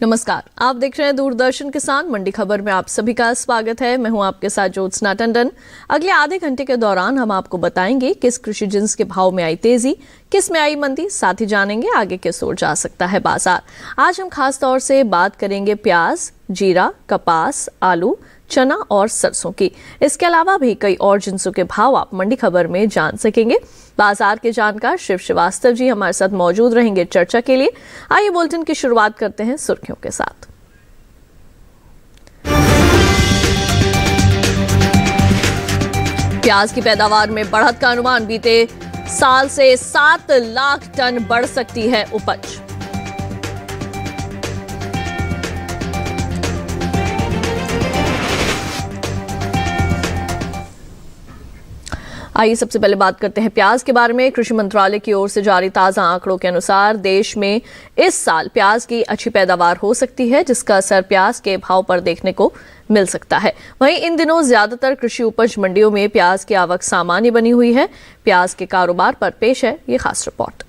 नमस्कार, आप देख रहे हैं दूरदर्शन किसान मंडी खबर में आप सभी का स्वागत है। मैं हूं आपके साथ ज्योत्सना टंडन। अगले आधे घंटे के दौरान हम आपको बताएंगे किस कृषि जिन्स के भाव में आई तेजी, किस में आई मंदी, साथ ही जानेंगे आगे किस ओर जा सकता है बाजार। आज हम खास तौर से बात करेंगे प्याज, जीरा, कपास, आलू, चना और सरसों की। इसके अलावा भी कई और जिन्सों के भाव आप मंडी खबर में जान सकेंगे। बाजार के जानकार शिव श्रीवास्तव जी हमारे साथ मौजूद रहेंगे चर्चा के लिए। आइए बुलेटिन की शुरुआत करते हैं सुर्खियों के साथ। प्याज की पैदावार में बढ़त का अनुमान, बीते साल से 7 लाख टन बढ़ सकती है उपज। आइए सबसे पहले बात करते हैं प्याज के बारे में। कृषि मंत्रालय की ओर से जारी ताजा आंकड़ों के अनुसार देश में इस साल प्याज की अच्छी पैदावार हो सकती है, जिसका असर प्याज के भाव पर देखने को मिल सकता है। वहीं इन दिनों ज्यादातर कृषि उपज मंडियों में प्याज की आवक सामान्य बनी हुई है। प्याज के कारोबार पर पेश है ये खास रिपोर्ट।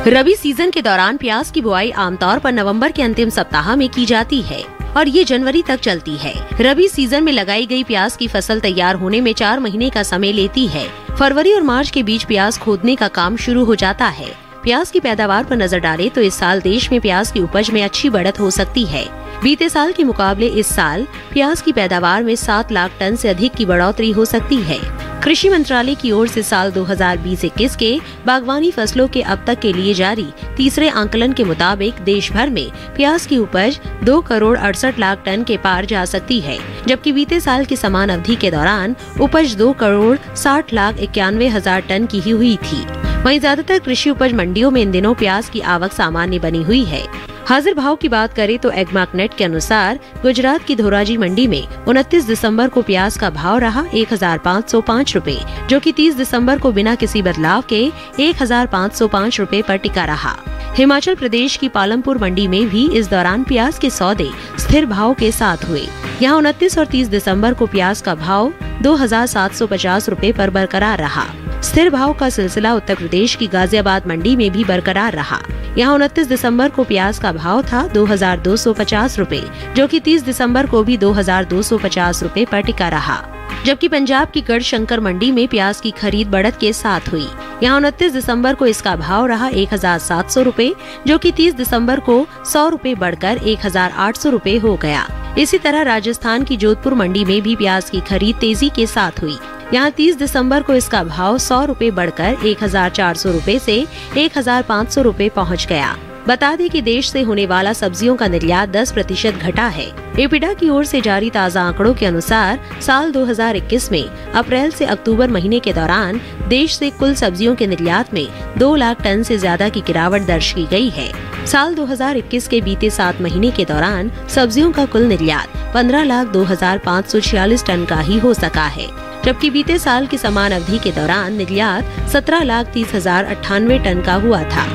रबी सीजन के दौरान प्याज की बुआई आमतौर पर नवंबर के अंतिम सप्ताह में की जाती है और ये जनवरी तक चलती है। रबी सीजन में लगाई गई प्याज की फसल तैयार होने में 4 महीने का समय लेती है। फरवरी और मार्च के बीच प्याज खोदने का काम शुरू हो जाता है। प्याज की पैदावार पर नजर डालें तो इस साल देश में प्याज की उपज में अच्छी बढ़त हो सकती है। बीते साल के मुकाबले इस साल प्याज की पैदावार में 7 लाख टन से अधिक की बढ़ोतरी हो सकती है। कृषि मंत्रालय की ओर से साल 2020-21 के बागवानी फसलों के अब तक के लिए जारी तीसरे आंकलन के मुताबिक देश भर में प्याज की उपज 2 करोड़ 68 लाख टन के पार जा सकती है, जबकि बीते साल की समान अवधि के दौरान उपज 2 करोड़ 60 लाख 91 हजार टन की ही हुई थी। वहीं ज्यादातर कृषि उपज मंडियों में इन दिनों प्याज की आवक सामान्य बनी हुई है। हाजिर भाव की बात करें तो एग्मार्कनेट के अनुसार गुजरात की धोराजी मंडी में 29 दिसंबर को प्याज का भाव रहा 1505 रुपए, जो कि 30 दिसंबर को बिना किसी बदलाव के 1505 रुपए पर टिका रहा। हिमाचल प्रदेश की पालमपुर मंडी में भी इस दौरान प्याज के सौदे स्थिर भाव के साथ हुए। यहाँ 29 और 30 दिसंबर को प्याज का भाव 2750 रुपए पर बरकरार रहा। स्थिर भाव का सिलसिला उत्तर प्रदेश की गाजियाबाद मंडी में भी बरकरार रहा। यहाँ 29 दिसंबर को प्याज का भाव था 2250 रुपए, जो कि 30 दिसंबर को भी 2250 रुपए पर टिका रहा। जबकि पंजाब की गढ़शंकर मंडी में प्याज की खरीद बढ़त के साथ हुई। यहाँ 29 दिसंबर को इसका भाव रहा 1700 रुपए, जो कि 30 दिसंबर को 100 रुपए बढ़कर 1800 रुपए हो गया। इसी तरह राजस्थान की जोधपुर मंडी में भी प्याज की खरीद तेजी के साथ हुई। यहाँ 30 दिसंबर को इसका भाव 100 रुपए बढ़कर 1400 रुपए से 1500 रुपए पहुँच गया। बता दें कि देश से होने वाला सब्जियों का निर्यात 10% घटा है। एपिडा की ओर से जारी ताज़ा आंकड़ों के अनुसार साल 2021 में अप्रैल से अक्टूबर महीने के दौरान देश से कुल सब्जियों के निर्यात में 2 लाख टन से ज्यादा की गिरावट दर्ज की गई है। साल 2021 के बीते 7 महीने के दौरान सब्जियों का कुल निर्यात 15,02,546 टन का ही हो सका है, जबकि बीते साल की समान अवधि के दौरान निर्यात 17,30,098 टन का हुआ था।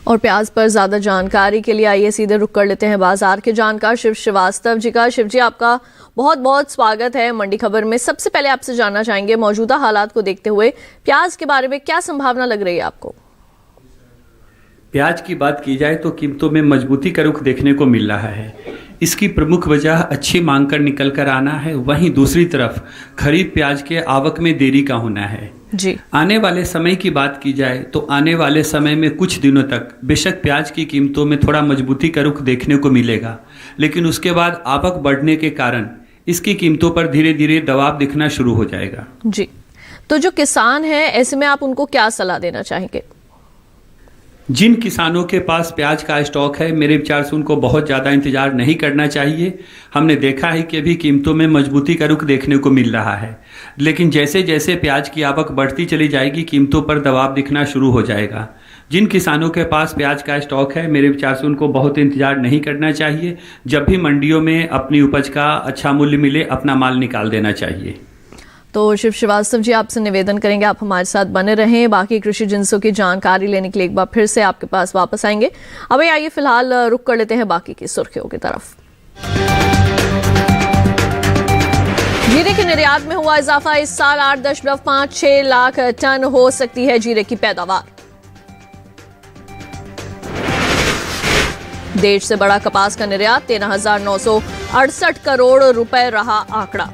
और प्याज पर ज्यादा जानकारी के लिए आइए सीधे रुक कर लेते हैं बाजार के जानकार शिव श्रीवास्तव जी का। शिव जी, आपका बहुत बहुत स्वागत है मंडी खबर में। सबसे पहले आपसे जानना चाहेंगे मौजूदा हालात को देखते हुए प्याज के बारे में क्या संभावना लग रही है आपको? प्याज की बात की जाए तो कीमतों में मजबूती का रुख देखने को मिल रहा है। इसकी प्रमुख वजह अच्छी मांग कर निकल कर आना है। वहीं दूसरी तरफ खरीफ प्याज के आवक में देरी का होना है जी। आने वाले समय की बात की जाए तो आने वाले समय में कुछ दिनों तक बेशक प्याज की कीमतों में थोड़ा मजबूती का रुख देखने को मिलेगा, लेकिन उसके बाद आवक बढ़ने के कारण इसकी कीमतों पर धीरे धीरे दबाव दिखना शुरू हो जाएगा जी। तो जो किसान हैं ऐसे में आप उनको क्या सलाह देना चाहेंगे? जिन किसानों के पास प्याज का स्टॉक है, मेरे विचार से उनको बहुत ज़्यादा इंतजार नहीं करना चाहिए। हमने देखा है कि अभी कीमतों में मजबूती का रुख देखने को मिल रहा है, लेकिन जैसे जैसे प्याज की आवक बढ़ती चली जाएगी कीमतों पर दबाव दिखना शुरू हो जाएगा। जिन किसानों के पास प्याज का स्टॉक है, मेरे विचार से उनको बहुत इंतजार नहीं करना चाहिए। जब भी मंडियों में अपनी उपज का अच्छा मूल्य मिले, अपना माल निकाल देना चाहिए। तो शिव श्रीवास्तव जी, आपसे निवेदन करेंगे आप हमारे साथ बने रहें। बाकी कृषि जिन्सों की जानकारी लेने के लिए एक बार फिर से आपके पास वापस आएंगे। अभी आइए फिलहाल रुक कर लेते हैं बाकी की सुर्खियों की तरफ। जीरे के निर्यात में हुआ इजाफा। इस साल 8.56 लाख टन हो सकती है जीरे की पैदावार। देश से बड़ा कपास का निर्यात 13,968 करोड़ रुपए रहा आंकड़ा।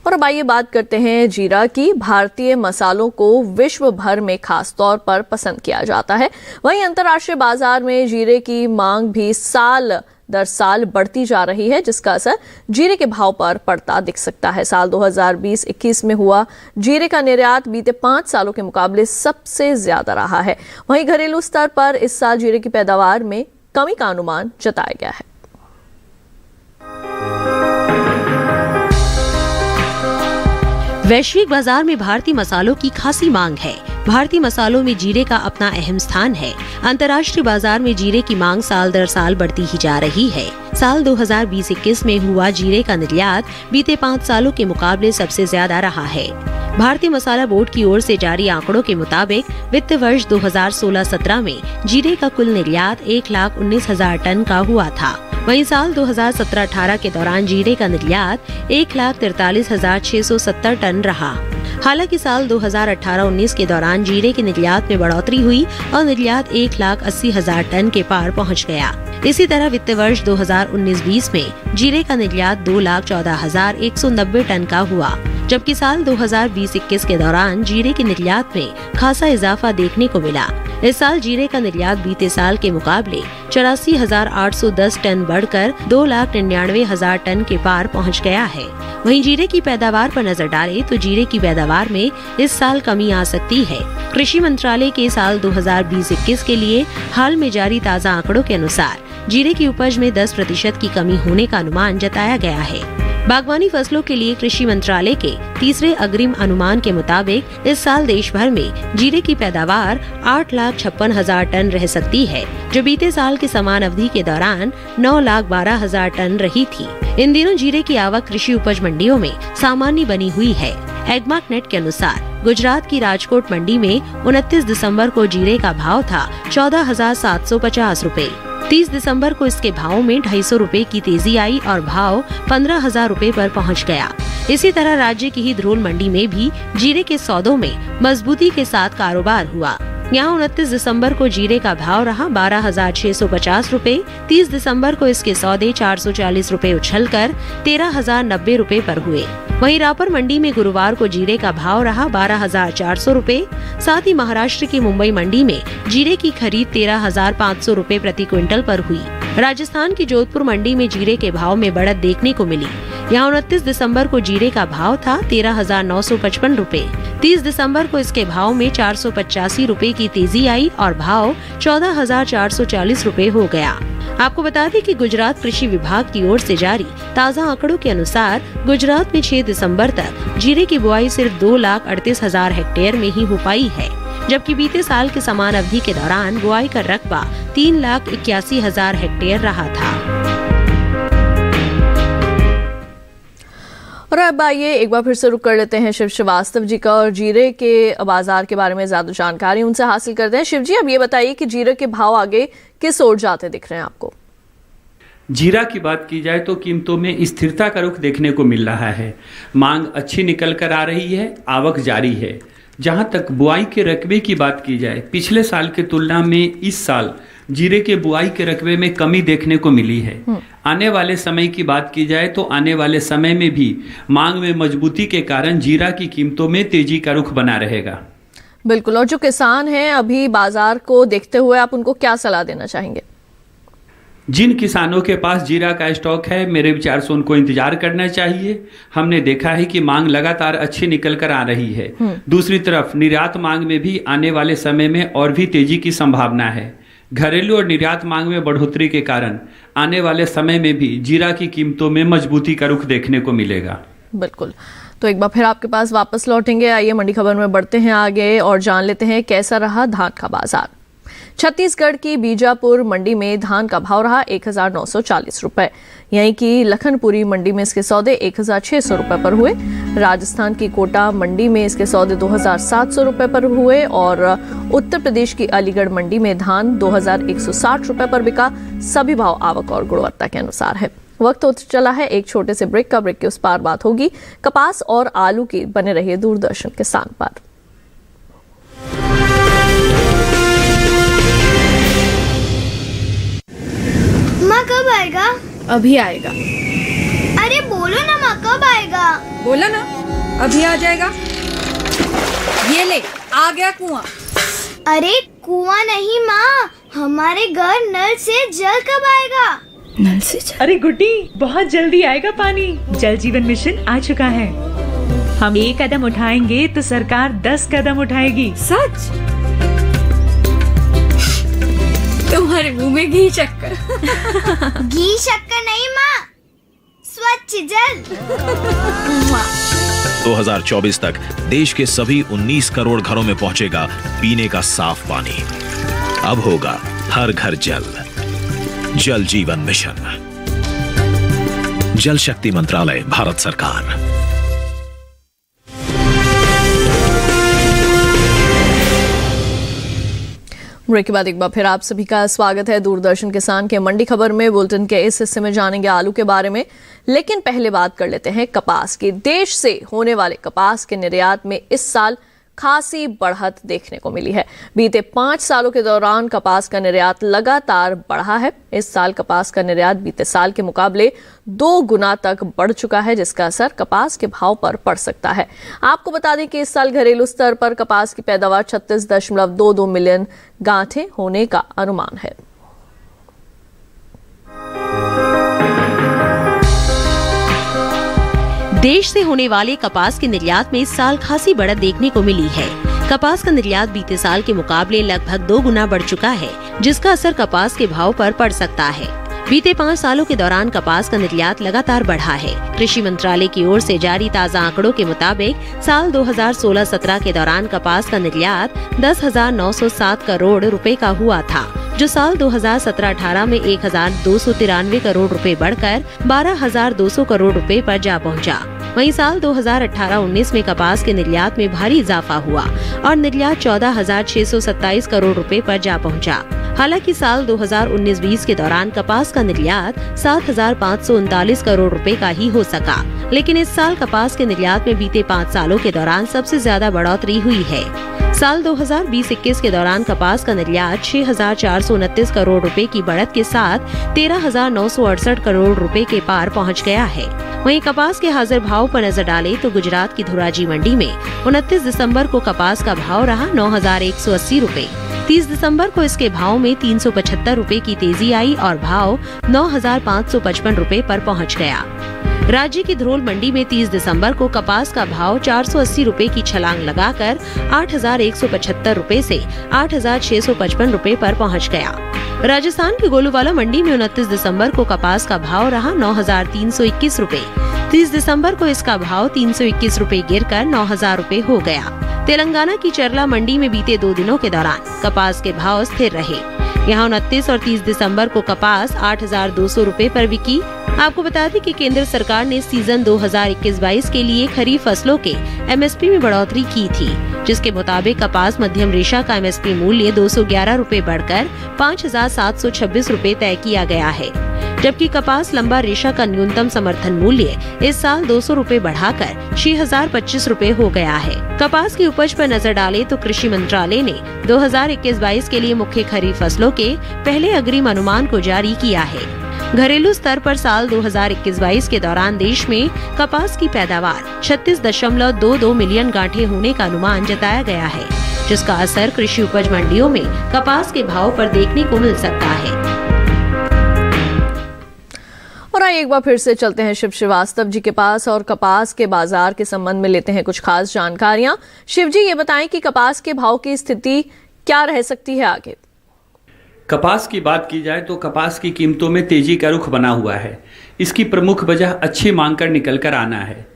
और अब आइए बात करते हैं जीरा की। भारतीय मसालों को विश्व भर में खास तौर पर पसंद किया जाता है। वहीं अंतर्राष्ट्रीय बाजार में जीरे की मांग भी साल दर साल बढ़ती जा रही है, जिसका असर जीरे के भाव पर पड़ता दिख सकता है। साल 2020-21 में हुआ जीरे का निर्यात बीते 5 सालों के मुकाबले सबसे ज्यादा रहा है। वहीं घरेलू स्तर पर इस साल जीरे की पैदावार में कमी का अनुमान जताया गया है। वैश्विक बाजार में भारतीय मसालों की खासी मांग है। भारतीय मसालों में जीरे का अपना अहम स्थान है। अंतर्राष्ट्रीय बाजार में जीरे की मांग साल दर साल बढ़ती ही जा रही है। साल 2020-21 में हुआ जीरे का निर्यात बीते 5 सालों के मुकाबले सबसे ज्यादा रहा है। भारतीय मसाला बोर्ड की ओर से जारी आंकड़ों के मुताबिक वित्त वर्ष 2016-17 में जीरे का कुल निर्यात 1,19,000 टन का हुआ था। वहीं साल 2017-18 के दौरान जीरे का निर्यात 1,43,670 टन रहा। हालांकि साल 2018-19 के दौरान जीरे के निर्यात में बढ़ोतरी हुई और निर्यात 1,80,000 टन के पार पहुंच गया। इसी तरह वित्त वर्ष 2019-20 में जीरे का निर्यात 2,14,190 टन का हुआ, जबकि साल 2020-21 के दौरान जीरे के निर्यात में खासा इजाफा देखने को मिला। इस साल जीरे का निर्यात बीते साल के मुकाबले 84,810 टन बढ़कर 2,99,000 टन के पार पहुंच गया है। वहीं जीरे की पैदावार पर नजर डालें तो जीरे की पैदावार में इस साल कमी आ सकती है। कृषि मंत्रालय के साल 2020-21 के लिए हाल में जारी ताज़ा आंकड़ों के अनुसार जीरे की उपज में 10% की कमी होने का अनुमान जताया गया है। बागवानी फसलों के लिए कृषि मंत्रालय के तीसरे अग्रिम अनुमान के मुताबिक इस साल देश भर में जीरे की पैदावार 8,56,000 टन रह सकती है, जो बीते साल की समान अवधि के दौरान 9,12,000 टन रही थी। इन दिनों जीरे की आवक कृषि उपज मंडियों में सामान्य बनी हुई है। एग्मार्क नेट के अनुसार गुजरात की राजकोट मंडी में 29 दिसंबर को जीरे का भाव था 14,750 रुपए। 30 दिसंबर को इसके भाव में 250 रुपए की तेजी आई और भाव 15,000 रुपए पर पहुंच गया। इसी तरह राज्य की ही धरोल मंडी में भी जीरे के सौदों में मजबूती के साथ कारोबार हुआ। यहाँ 29 दिसंबर को जीरे का भाव रहा 12,650 रुपए। 30 दिसंबर को इसके सौदे 440 रुपए उछलकर 13,090 रुपए पर हुए। वहीं रापर मंडी में गुरुवार को जीरे का भाव रहा 12,400 रुपए। साथ ही महाराष्ट्र की मुंबई मंडी में जीरे की खरीद 13,500 रुपए प्रति क्विंटल पर हुई। राजस्थान की जोधपुर मंडी में जीरे के भाव में बढ़त देखने को मिली। यहाँ 29 दिसंबर को जीरे का भाव था 13,955 रुपए। 30 दिसंबर को इसके भाव में 485 रुपए की तेजी आई और भाव 14,440 रुपए हो गया। आपको बता दें कि गुजरात कृषि विभाग की ओर से जारी ताज़ा आंकड़ों के अनुसार गुजरात में 6 दिसंबर तक जीरे की बुआई सिर्फ 2,38,000 हेक्टेयर में ही हो पाई है, जबकि बीते साल के समान अवधि के दौरान बुआई का रकबा 3,81,000 हेक्टेयर रहा था। और अब आइए एक बार फिर से रुक कर लेते हैं शिव श्रीवास्तव जी का और जीरे के बाजार के बारे में ज्यादा जानकारी उनसे हासिल करते हैं। शिव जी, अब ये बताइए कि जीरे के भाव आगे किस ओर जाते दिख रहे हैं आपको? जीरा की बात की जाए तो कीमतों में स्थिरता का रुख देखने को मिल रहा है। मांग अच्छी निकल कर आ रही है, आवक जारी है। जहां तक बुआई के रकबे की बात की जाए, पिछले साल के तुलना में इस साल जीरे के बुआई के रकबे में कमी देखने को मिली है। आने वाले समय की बात की जाए तो आने वाले समय में भी मांग में मजबूती के कारण जीरा की कीमतों में तेजी का रुख बना रहेगा। बिल्कुल। और जो किसान हैं अभी बाजार को देखते हुए आप उनको क्या सलाह देना चाहेंगे? जिन किसानों के पास जीरा का स्टॉक है, मेरे विचार से उनको इंतजार करना चाहिए। हमने देखा है कि मांग लगातार अच्छी निकल कर आ रही है। दूसरी तरफ निर्यात मांग में भी आने वाले समय में और भी तेजी की संभावना है। घरेलू और निर्यात मांग में बढ़ोतरी के कारण आने वाले समय में भी जीरा की कीमतों में मजबूती का रुख देखने को मिलेगा। बिल्कुल। तो एक बार फिर आपके पास वापस लौटेंगे। आइए मंडी खबर में बढ़ते हैं आगे और जान लेते हैं कैसा रहा धान का बाजार। छत्तीसगढ़ की बीजापुर मंडी में धान का भाव रहा 1,940 रुपए। यहीं की लखनपुरी मंडी में इसके सौदे 1,600 रुपए पर हुए। राजस्थान की कोटा मंडी में इसके सौदे 2,700 रुपए पर हुए और उत्तर प्रदेश की अलीगढ़ मंडी में धान 2,160 रुपए पर बिका। सभी भाव आवक और गुणवत्ता के अनुसार है। वक्त हो चला है एक छोटे से ब्रेक का। ब्रेक के उस पार बात होगी कपास और आलू की। बने रहिए दूरदर्शन किसान पर। माँ कब आएगा? अभी आएगा। अरे बोलो ना माँ कब आएगा? बोला ना अभी आ जाएगा। ये ले आ गया कुआं। अरे कुआं नहीं माँ, हमारे घर नल से जल कब आएगा? नल से जल? अरे गुड्डी बहुत जल्दी आएगा पानी। जल जीवन मिशन आ चुका है। हम 1 कदम उठाएंगे तो सरकार 10 कदम उठाएगी। सच? तुम्हारे मुंह में घी शक्कर। घी शक्कर नहीं माँ, स्वच्छ जल। 2024 तक देश के सभी 19 करोड़ घरों में पहुंचेगा पीने का साफ पानी। अब होगा हर घर जल। जल जीवन मिशन, जल शक्ति मंत्रालय, भारत सरकार। ब्रेक के बाद एक बार फिर आप सभी का स्वागत है दूरदर्शन किसान के मंडी खबर में। बुलेटिन के इस हिस्से में जानेंगे आलू के बारे में, लेकिन पहले बात कर लेते हैं कपास की। देश से होने वाले कपास के निर्यात में इस साल खासी बढ़त देखने को मिली है। बीते 5 सालों के दौरान कपास का निर्यात लगातार बढ़ा है। इस साल कपास का निर्यात बीते साल के मुकाबले 2 गुना तक बढ़ चुका है, जिसका असर कपास के भाव पर पड़ सकता है। आपको बता दें कि इस साल घरेलू स्तर पर कपास की पैदावार 36.22 मिलियन गांठें होने का अनुमान है। देश से होने वाले कपास के निर्यात में इस साल खासी बढ़त देखने को मिली है। कपास का निर्यात बीते साल के मुकाबले लगभग 2 गुना बढ़ चुका है, जिसका असर कपास के भाव पर पड़ सकता है। बीते 5 सालों के दौरान कपास का निर्यात लगातार बढ़ा है। कृषि मंत्रालय की ओर से जारी ताज़ा आंकड़ों के मुताबिक साल 2016-17 के दौरान कपास का निर्यात 10,907 करोड़ रुपए का हुआ था, जो साल 2017-18 में 1,293 करोड़ रुपए बढ़कर 12,200 करोड़ रुपए पर जा पहुंचा। वहीं साल 2018-19 में कपास के निर्यात में भारी इजाफा हुआ और निर्यात 14,627 करोड़ रुपए पर जा पहुंचा। हालांकि साल 2019-20 के दौरान कपास का निर्यात 7,539 करोड़ रुपए का ही हो सका, लेकिन इस साल कपास के निर्यात में बीते 5 सालों के दौरान सबसे ज्यादा बढ़ोतरी हुई है। साल 2020-21 के दौरान कपास का निर्यात 6,429 करोड़ रुपए की बढ़त के साथ 13,968 करोड़ रुपए के पार पहुंच गया है। वहीं कपास के हाजिर भाव पर नजर डालें तो गुजरात की धोराजी मंडी में 29 दिसंबर को कपास का भाव रहा 9,180 रुपए। 30 दिसंबर को इसके भाव में 375 रुपए की तेजी आई और भाव 9,555 रुपए पर पहुंच गया। राज्य की धरोल मंडी में 30 दिसंबर को कपास का भाव 480 रुपए की छलांग लगाकर 8,175 रुपए से 8,655 रुपए पर पहुंच गया। राजस्थान की गोलूवाला मंडी में 29 दिसंबर को कपास का भाव रहा 9,321 रुपए। 30 दिसंबर को इसका भाव 321 रुपए गिरकर 9,000 रुपए हो गया। तेलंगाना की चरला मंडी में बीते 2 दिनों के दौरान कपास के भाव स्थिर रहे। यहाँ 29 और 30 दिसंबर को कपास 8,200 रुपए पर बिकी। आपको बता दें कि केंद्र सरकार ने सीजन 2021-22 के लिए खरीफ फसलों के एमएसपी में बढ़ोतरी की थी, जिसके मुताबिक कपास मध्यम रेशा का एमएसपी मूल्य 211 रुपए बढ़कर 5,726 रुपए तय किया गया है, जबकि कपास लंबा रेशा का न्यूनतम समर्थन मूल्य इस साल 200 रुपए बढ़ाकर 6,025 रुपए हो गया है। कपास की उपज पर नजर डालें तो कृषि मंत्रालय ने 2021-22 के लिए मुख्य खरीफ फसलों के पहले अग्रिम अनुमान को जारी किया है। घरेलू स्तर पर साल 2021-22 के दौरान देश में कपास की पैदावार 36.22 मिलियन गांठें होने का अनुमान जताया गया है, जिसका असर कृषि उपज मंडियों में कपास के भाव पर देखने को मिल सकता है। और आइए एक बार फिर से चलते हैं शिव श्रीवास्तव जी के पास और कपास के बाजार के संबंध में लेते हैं कुछ खास जानकारियां। शिव जी, ये बताएं कि कपास के भाव की स्थिति क्या रह सकती है आगे? कपास की बात की जाए तो कपास की कीमतों में तेजी का रुख बना हुआ है। इसकी प्रमुख वजह अच्छी मांग कर निकल कर आना है।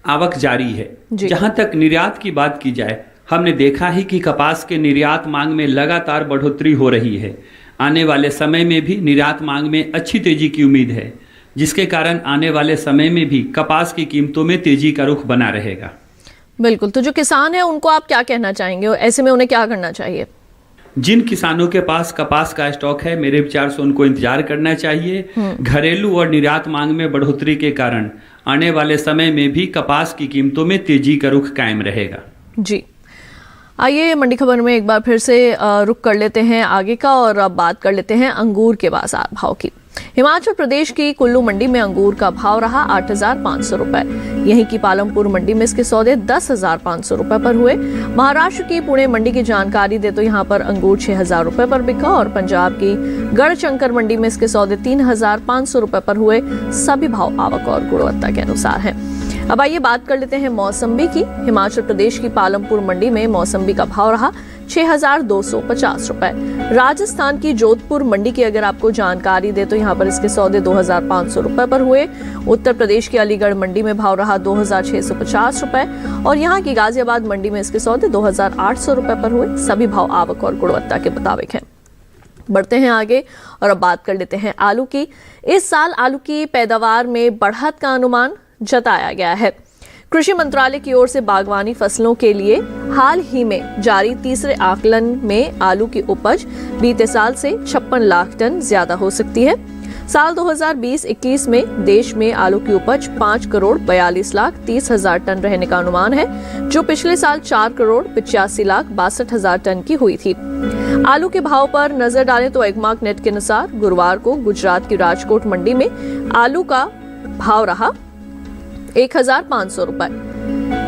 आवक जारी है। जहां तक निर्यात की बात की जाए, हमने देखा ही कि कपास के निर्यात मांग में लगातार बढ़ोतरी हो रही है। आने वाले समय में भी निर्यात मांग में अच्छी तेजी की उम्मीद है। जिसके कारण आने वाले समय में भी कपास की कीमतों में तेजी का रुख बना रहेगा। बिल्कुल, तो जो किसान है उनको आप क्या कहना चाहेंगे और ऐसे में उन्हें क्या करना चाहिए? जिन किसानों के पास कपास का स्टॉक है, मेरे विचार से उनको इंतजार करना चाहिए। घरेलू और निर्यात मांग में बढ़ोतरी के कारण आने वाले समय में भी कपास की कीमतों में तेजी का रुख कायम रहेगा। जी, आइए मंडी खबर में एक बार फिर से रुख कर लेते हैं आगे का और अब बात कर लेते हैं अंगूर के बाजार भाव की। हिमाचल प्रदेश की कुल्लू मंडी में अंगूर का भाव रहा 8,500 रुपए। यहीं की पालमपुर मंडी में इसके सौदे 10,500 रुपए पर हुए। महाराष्ट्र की पुणे मंडी की जानकारी दे तो यहाँ पर अंगूर 6,000 रुपए पर बिका और पंजाब की गढ़शंकर मंडी में इसके सौदे 3,500 रुपए पर हुए। सभी भाव आवक और गुणवत्ता के अनुसार हैं। अब आइए बात कर लेते हैं मौसम्बी की। हिमाचल प्रदेश की पालमपुर मंडी में मौसम्बी का भाव रहा 6,250 रुपए। राजस्थान की जोधपुर मंडी की अगर आपको जानकारी दे तो यहाँ पर इसके सौदे 2,500 रुपए पर हुए। उत्तर प्रदेश की अलीगढ़ मंडी में भाव रहा 2,650 रुपए और यहाँ की गाजियाबाद मंडी में इसके सौदे 2,800 रुपए पर हुए। सभी भाव आवक और गुणवत्ता के मुताबिक हैं। बढ़ते हैं आगे और अब बात कर लेते हैं आलू की। इस साल आलू की पैदावार में बढ़त का अनुमान जताया गया है। कृषि मंत्रालय की ओर से बागवानी फसलों के लिए हाल ही में जारी तीसरे आकलन में आलू की उपज बीते साल से 56 लाख टन ज्यादा हो सकती है। साल 2020-21 में देश में आलू की उपज 5,42,30,000 टन रहने का अनुमान है, जो पिछले साल 4,85,62,000 टन की हुई थी। आलू के भाव पर नजर डालें तो एगमार्क नेट के अनुसार गुरुवार को गुजरात की राजकोट मंडी में आलू का भाव रहा 1,500 रुपए।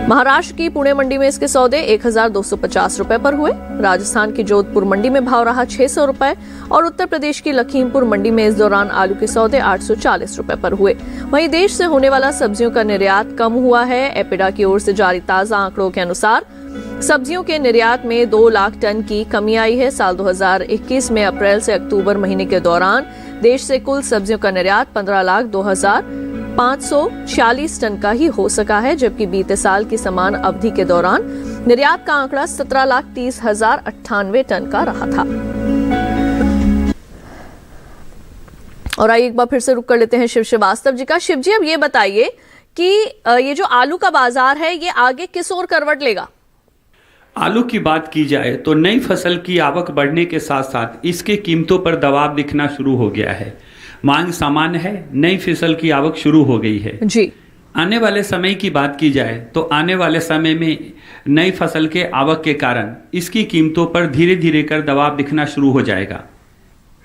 महाराष्ट्र की पुणे मंडी में इसके सौदे 1,250 रुपए पर हुए। राजस्थान की जोधपुर मंडी में भाव रहा 600 रुपए और उत्तर प्रदेश की लखीमपुर मंडी में इस दौरान आलू के सौदे 840 रुपए पर हुए। वहीं देश से होने वाला सब्जियों का निर्यात कम हुआ है। एपिडा की ओर से जारी ताजा आंकड़ों के अनुसार सब्जियों के निर्यात में 2 लाख टन की कमी आई है। साल 2021 में अप्रैल से अक्टूबर महीने के दौरान देश से कुल सब्जियों का निर्यात 15,02,546 टन का ही हो सका है, जबकि बीते साल की समान अवधि के दौरान निर्यात का आंकड़ा 17,30,098 टन का रहा था। और आइए एक बार फिर से रुक कर लेते हैं शिव श्रीवास्तव जी का। शिव जी, अब ये बताइए कि ये जो आलू का बाजार है ये आगे किस ओर करवट लेगा? आलू की बात की जाए तो नई फसल की आवक बढ़ने के साथ साथ इसके कीमतों पर दबाव दिखना शुरू हो गया है। मांग सामान्य है, नई फसल की आवक शुरू हो गई है जी। आने वाले समय की बात की जाए तो आने वाले समय में नई फसल के आवक के कारण इसकी कीमतों पर धीरे धीरे कर दबाव दिखना शुरू हो जाएगा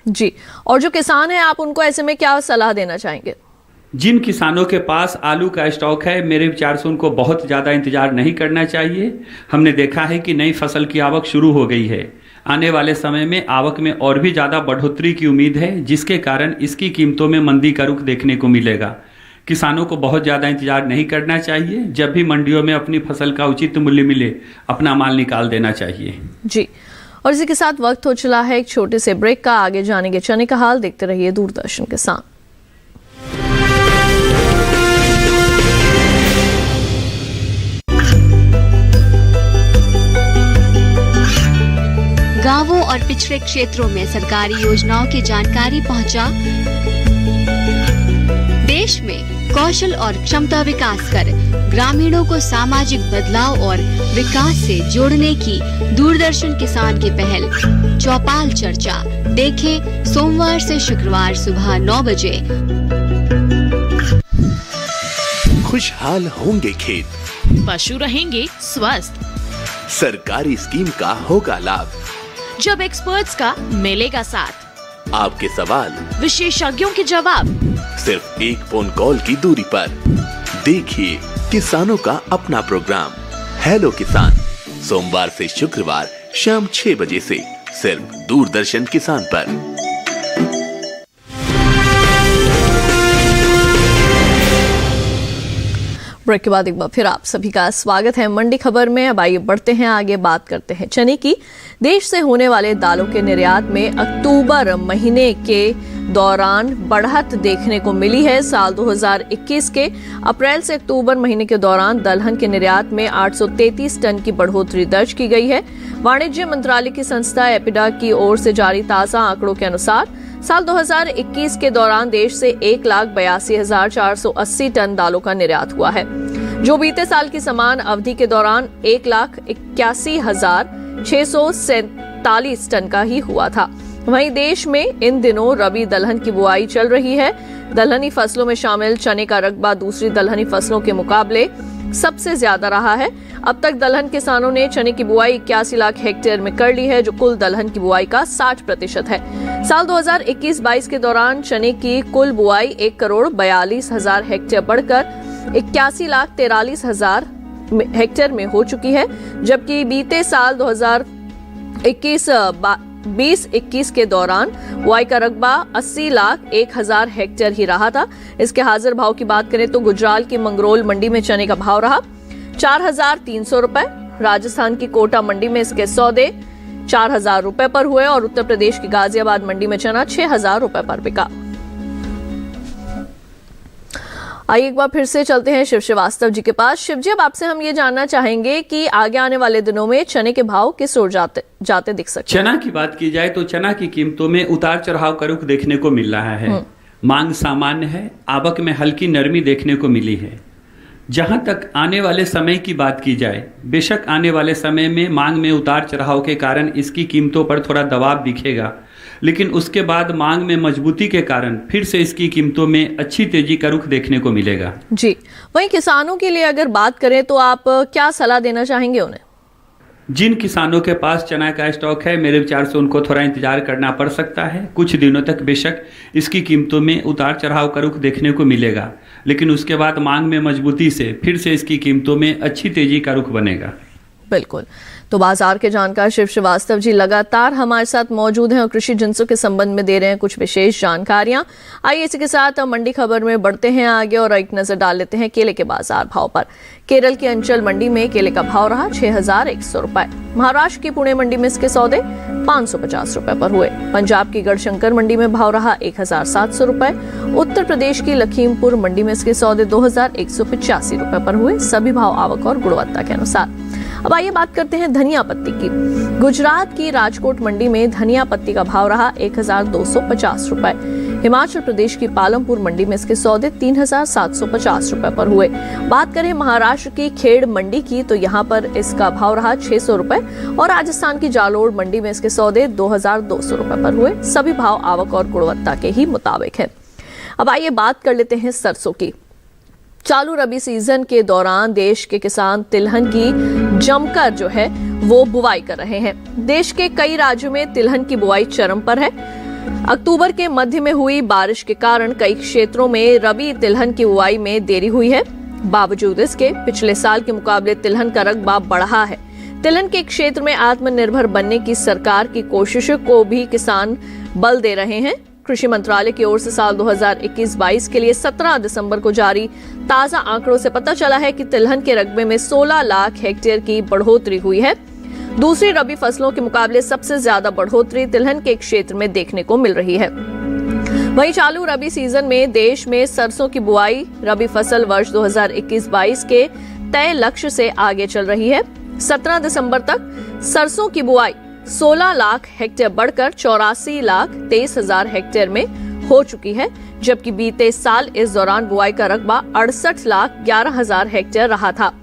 जी। और जो किसान हैं आप उनको ऐसे में क्या सलाह देना चाहेंगे? जिन किसानों के पास आलू का स्टॉक है, मेरे विचार से उनको बहुत ज़्यादा इंतजार नहीं करना चाहिए। हमने देखा है कि नई फसल की आवक शुरू हो गई है। आने वाले समय में आवक में और भी ज़्यादा बढ़ोतरी की उम्मीद है, जिसके कारण इसकी कीमतों में मंदी का रुख देखने को मिलेगा। किसानों को बहुत ज़्यादा इंतजार नहीं करना चाहिए। जब भी मंडियों में अपनी फसल का उचित मूल्य मिले, अपना माल निकाल देना चाहिए जी। और इसी के साथ वक्त हो चला है एक छोटे से ब्रेक का। आगे जानेंगे चने का हाल। देखते रहिए दूरदर्शन के साथ। गांवों और पिछड़े क्षेत्रों में सरकारी योजनाओं की जानकारी पहुंचा। देश में कौशल और क्षमता विकास कर ग्रामीणों को सामाजिक बदलाव और विकास से जोड़ने की दूरदर्शन किसान की पहल चौपाल चर्चा देखें सोमवार से शुक्रवार सुबह 9 बजे। खुशहाल होंगे खेत, पशु रहेंगे स्वस्थ, सरकारी स्कीम का होगा लाभ, जब एक्सपर्ट्स का मिलेगा साथ, आपके सवाल विशेषज्ञों के जवाब, सिर्फ एक फोन कॉल की दूरी पर। देखिए किसानों का अपना प्रोग्राम हेलो किसान, सोमवार से शुक्रवार शाम 6 बजे से सिर्फ दूरदर्शन किसान पर। ब्रेक के बाद एक बार फिर आप सभी का स्वागत है मंडी खबर में। अब आइए बढ़ते हैं आगे, बात करते हैं चने की। देश से होने वाले दालों के निर्यात में अक्टूबर महीने के दौरान बढ़त देखने को मिली है। साल 2021 के अप्रैल से अक्टूबर महीने के दौरान दलहन के निर्यात में 833 टन की बढ़ोतरी दर्ज की गई है। वाणिज्य मंत्रालय की संस्था एपिडा की ओर से जारी ताजा आंकड़ों के अनुसार साल 2021 के दौरान देश से 1,82,480 टन दालों का निर्यात हुआ है, जो बीते साल की समान अवधि के दौरान 1,81,647 टन का ही हुआ था। वहीं देश में इन दिनों रबी दलहन की बुआई चल रही है। दलहनी फसलों में शामिल चने का रकबा दूसरी दलहनी फसलों के मुकाबले सबसे ज्यादा रहा है। अब तक दलहन किसानों ने चने की बुआई 81 लाख हेक्टेयर में कर ली है, जो कुल दलहन की बुआई का 60% है। साल 2021-22 के दौरान चने की कुल बुआई 1,42,00,000 हेक्टेयर बढ़कर 81,43,000 हेक्टेयर में हो चुकी है, जबकि बीते साल 2021 के दौरान बुआई का रकबा 80,01,000 हेक्टेयर ही रहा था। इसके हाजिर भाव की बात करें तो गुजरात की मंगरोल मंडी में चने का भाव रहा 4,300 रुपए। राजस्थान की कोटा मंडी में इसके सौदे 4,000 रुपए पर हुए और उत्तर प्रदेश की गाजियाबाद मंडी में चना 6,000 रुपए पर बिका। आइए एक बार फिर से चलते हैं शिव श्रीवास्तव जी के पास। शिव जी, अब आपसे हम ये जानना चाहेंगे कि आगे आने वाले दिनों में चने के भाव किस ओर जाते दिख सकते हैं? चना की बात की जाए तो चना की कीमतों में उतार चढ़ाव का रुख देखने को मिल रहा है। मांग सामान्य है, आवक में हल्की नरमी देखने को मिली है। जहां तक आने वाले समय की बात की जाए, बेशक आने वाले समय में मांग में उतार चढ़ाव के कारण इसकी कीमतों पर थोड़ा दबाव दिखेगा, लेकिन उसके बाद मांग में मजबूती के कारण फिर से इसकी कीमतों में अच्छी तेजी का रुख देखने को मिलेगा। जी, वहीं किसानों के लिए अगर बात करें तो आप क्या सलाह देना चाहेंगे उन्हें? जिन किसानों के पास चना का स्टॉक है, मेरे विचार से उनको थोड़ा इंतजार करना पड़ सकता है। कुछ दिनों तक बेशक इसकी कीमतों में उतार चढ़ाव का रुख देखने को मिलेगा, लेकिन उसके बाद मांग में मजबूती से फिर से इसकी कीमतों में अच्छी तेजी का रुख बनेगा। बिल्कुल। तो बाजार के जानकार शिव श्रीवास्तव जी लगातार हमारे साथ मौजूद हैं और कृषि जिंसों के संबंध में दे रहे हैं कुछ विशेष जानकारियां। आइए इसी के साथ हम मंडी खबर में बढ़ते हैं आगे और एक नजर डाल लेते हैं केले के बाजार भाव पर। केरल की अंचल मंडी में केले का भाव रहा 6,100 रुपए। महाराष्ट्र की पुणे मंडी में इसके सौदे 550 रुपए पर हुए। पंजाब की गढ़शंकर मंडी में भाव रहा 1,700 रुपए। उत्तर प्रदेश की लखीमपुर मंडी में इसके सौदे 2,185 रुपए पर हुए, सभी भाव आवक और गुणवत्ता के अनुसार। अब आइए बात करते हैं धनिया पत्ती की। गुजरात की राजकोट मंडी में धनिया पत्ती का भाव रहा 1,250 रुपए। हिमाचल प्रदेश की पालमपुर मंडी में इसके सौदे 3,750 रुपए पर हुए। बात करें महाराष्ट्र की खेड़ मंडी की तो यहाँ पर इसका भाव रहा 600 रुपए और राजस्थान की जालोर मंडी में इसके सौदे 2,200 रुपए पर हुए, सभी भाव आवक और गुणवत्ता के ही मुताबिक है। अब आइए बात कर लेते हैं सरसों की। चालू रबी सीजन के दौरान देश के किसान तिलहन की जमकर जो है वो बुवाई कर रहे हैं। देश के कई राज्यों में तिलहन की बुआई चरम पर है। अक्टूबर के मध्य में हुई बारिश के कारण कई क्षेत्रों में रबी तिलहन की बुआई में देरी हुई है। बावजूद इसके पिछले साल के मुकाबले तिलहन का रकबा बढ़ा है। तिलहन के क्षेत्र में आत्मनिर्भर बनने की सरकार की कोशिशों को भी किसान बल दे रहे हैं। कृषि मंत्रालय की ओर से साल 2021-22 के लिए 17 दिसंबर को जारी ताजा आंकड़ों से पता चला है कि तिलहन के रकबे में 16 लाख हेक्टेयर की बढ़ोतरी हुई है। दूसरी रबी फसलों के मुकाबले सबसे ज्यादा बढ़ोतरी तिलहन के क्षेत्र में देखने को मिल रही है। वहीं चालू रबी सीजन में देश में सरसों की बुआई रबी फसल वर्ष 2021-22 के तय लक्ष्य से आगे चल रही है। 17 दिसंबर तक सरसों की बुआई 16 लाख हेक्टेयर बढ़कर 84,23,000 हेक्टेयर में हो चुकी है, जबकि बीते साल इस दौरान बुआई का रकबा 68,11,000 हेक्टेयर रहा था।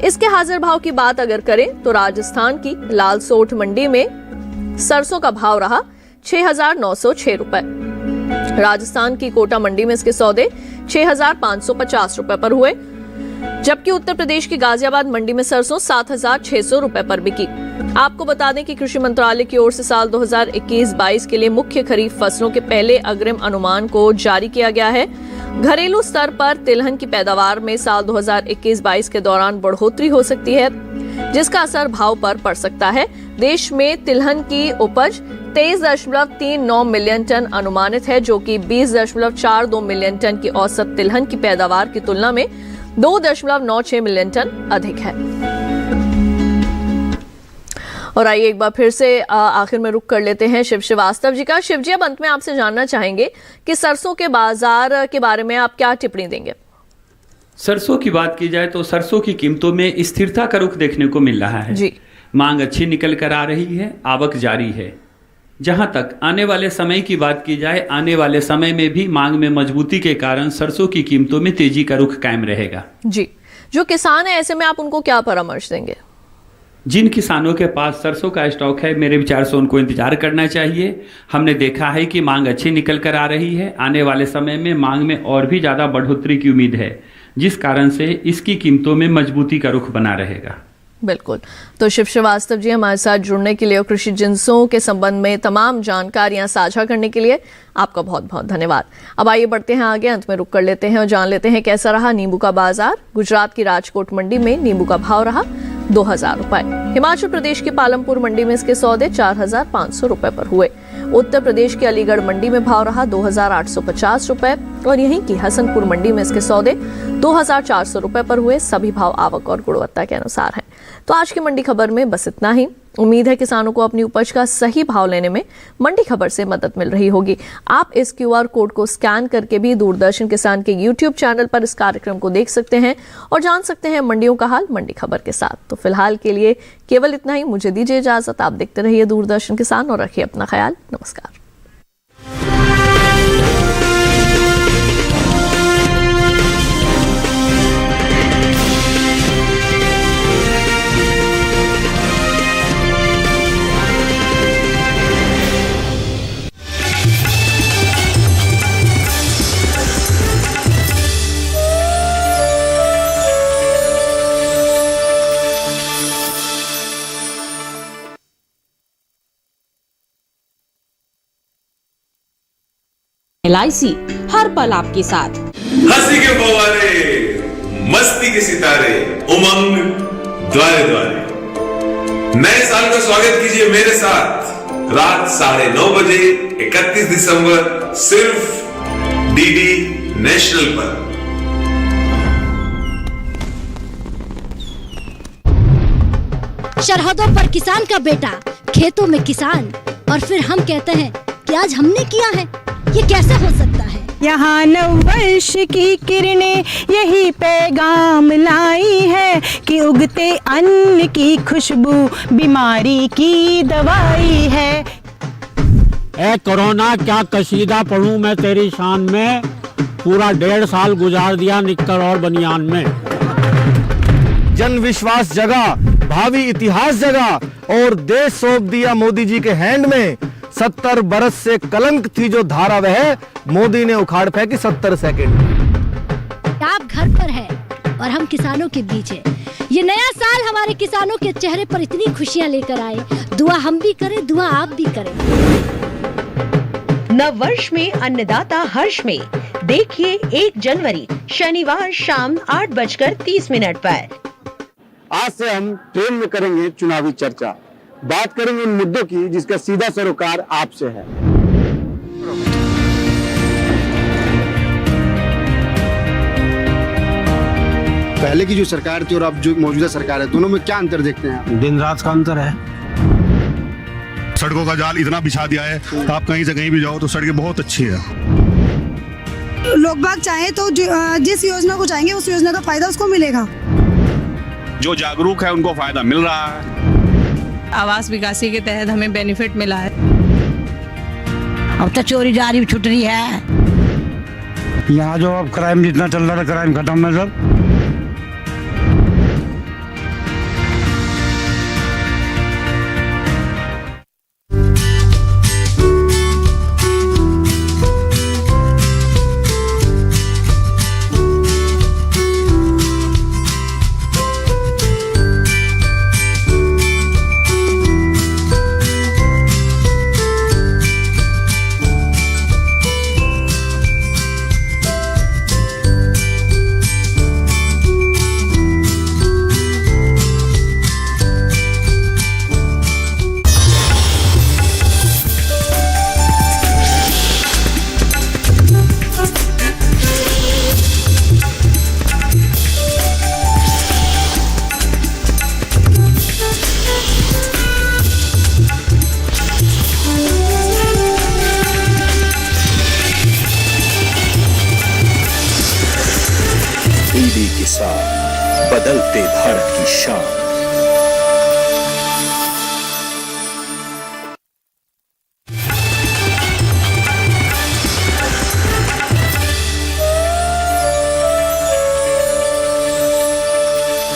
इसके हाजिर भाव की बात अगर करें तो राजस्थान की लालसोट मंडी में सरसों का भाव रहा 6,906 रुपए। राजस्थान की कोटा मंडी में इसके सौदे 6,550 रुपए पर हुए, जबकि उत्तर प्रदेश की गाजियाबाद मंडी में सरसों 7,600 रुपए पर बिकी। आपको बता दें कि कृषि मंत्रालय की ओर से साल 2021-22 के लिए मुख्य खरीफ फसलों के पहले अग्रिम अनुमान को जारी किया गया है। घरेलू स्तर पर तिलहन की पैदावार में साल 2021-22 के दौरान बढ़ोतरी हो सकती है, जिसका असर भाव पर पड़ सकता है। देश में तिलहन की उपज 23.39 मिलियन टन अनुमानित है, जो कि 20.42 मिलियन टन की औसत तिलहन की पैदावार की तुलना में 2.96 मिलियन टन अधिक है। और आइए एक बार फिर से आखिर में रुक कर लेते हैं शिव श्रीवास्तव जी का। शिव जी, अब अंत में आपसे जानना चाहेंगे कि सरसों के बाजार के बारे में आप क्या टिप्पणी देंगे? सरसों की बात की जाए तो सरसों की कीमतों में स्थिरता का रुख देखने को मिल रहा है जी। मांग अच्छी निकल कर आ रही है, आवक जारी है। जहां तक आने वाले समय की बात की जाए, आने वाले समय में भी मांग में मजबूती के कारण सरसों की कीमतों में तेजी का रुख कायम रहेगा। जी, जो किसान है ऐसे में आप उनको क्या परामर्श देंगे? जिन किसानों के पास सरसों का स्टॉक है, मेरे विचार से उनको इंतजार करना चाहिए। हमने देखा है कि मांग अच्छी निकल कर आ रही है। आने वाले समय में मांग में और भी ज़्यादा बढ़ोतरी की उम्मीद है, जिस कारण से इसकी कीमतों में मजबूती का रुख बना रहेगा। बिल्कुल। तो शिव श्रीवास्तव जी, हमारे साथ जुड़ने के लिए और कृषि जिन्सों के संबंध में तमाम जानकारियां साझा करने के लिए आपका बहुत बहुत धन्यवाद। अब आइए बढ़ते हैं आगे, अंत में रुक कर लेते हैं और जान लेते हैं कैसा रहा नींबू का बाजार। गुजरात की राजकोट मंडी में नींबू का भाव रहा 2000 रुपए। हिमाचल प्रदेश की पालमपुर मंडी में इसके सौदे 4500 रुपए पर हुए। उत्तर प्रदेश की अलीगढ़ मंडी में भाव रहा 2850 रुपए और यहीं की हसनपुर मंडी में इसके सौदे 2400 रुपए पर हुए। सभी भाव आवक और गुणवत्ता के अनुसार हैं। तो आज की मंडी खबर में बस इतना ही। उम्मीद है किसानों को अपनी उपज का सही भाव लेने में मंडी खबर से मदद मिल रही होगी। आप इस QR कोड को स्कैन करके भी दूरदर्शन किसान के YouTube चैनल पर इस कार्यक्रम को देख सकते हैं और जान सकते हैं मंडियों का हाल मंडी खबर के साथ। तो फिलहाल के लिए केवल इतना ही। मुझे दीजिए इजाजत। आप देखते रहिए दूरदर्शन किसान और रखिए अपना ख्याल। नमस्कार। LIC हर पल आपके साथ। हंसी के फव्वारे, मस्ती के सितारे, उमंग द्वारे द्वारे। नए साल का स्वागत कीजिए मेरे साथ रात 9:30 बजे 31 दिसंबर सिर्फ DD नेशनल पर। सरहदों पर किसान का बेटा, खेतों में किसान, और फिर हम कहते हैं कि आज हमने किया है। ये कैसे हो सकता है? यहाँ नववर्ष की किरणें यही पैगाम लाई है कि उगते अन्न की खुशबू बीमारी की दवाई है। ए कोरोना, क्या कसीदा पढ़ूं मैं तेरी शान में, पूरा 1.5 साल गुजार दिया निक्कर और बनियान में। जन विश्वास जगा, भावी इतिहास जगा और देश सौंप दिया मोदी जी के हैंड में। 70 बरस से कलंक थी जो धारा वह मोदी ने उखाड़ फेंकी 70 सेकंड। आप घर पर हैं और हम किसानों के बीच हैं। ये नया साल हमारे किसानों के चेहरे पर इतनी खुशियां लेकर आए। दुआ हम भी करें, दुआ आप भी करें। नव वर्ष में अन्नदाता हर्ष में देखिए 1 जनवरी शनिवार शाम 8:30 पर। आज से हम ट्रेन में करेंगे चुनावी चर्चा। बात करेंगे उन मुद्दों की जिसका सीधा सरोकार आपसे है। पहले की जो सरकार थी और अब जो मौजूदा सरकार है, दोनों में क्या अंतर देखते हैं आप? दिन रात का अंतर है। सड़कों का जाल इतना बिछा दिया है, आप कहीं से कहीं भी जाओ तो सड़कें बहुत अच्छी है। लोग बाग चाहे तो जिस योजना को चाहेंगे उस योजना का फायदा उसको मिलेगा। जो जागरूक है उनको फायदा मिल रहा है। आवास विकासी के तहत हमें बेनिफिट मिला है। अब तो चोरी जारी छूट रही है। यहाँ जो अब क्राइम जितना चल रहा था, क्राइम खत्म है सब। बदलते भारत की शान।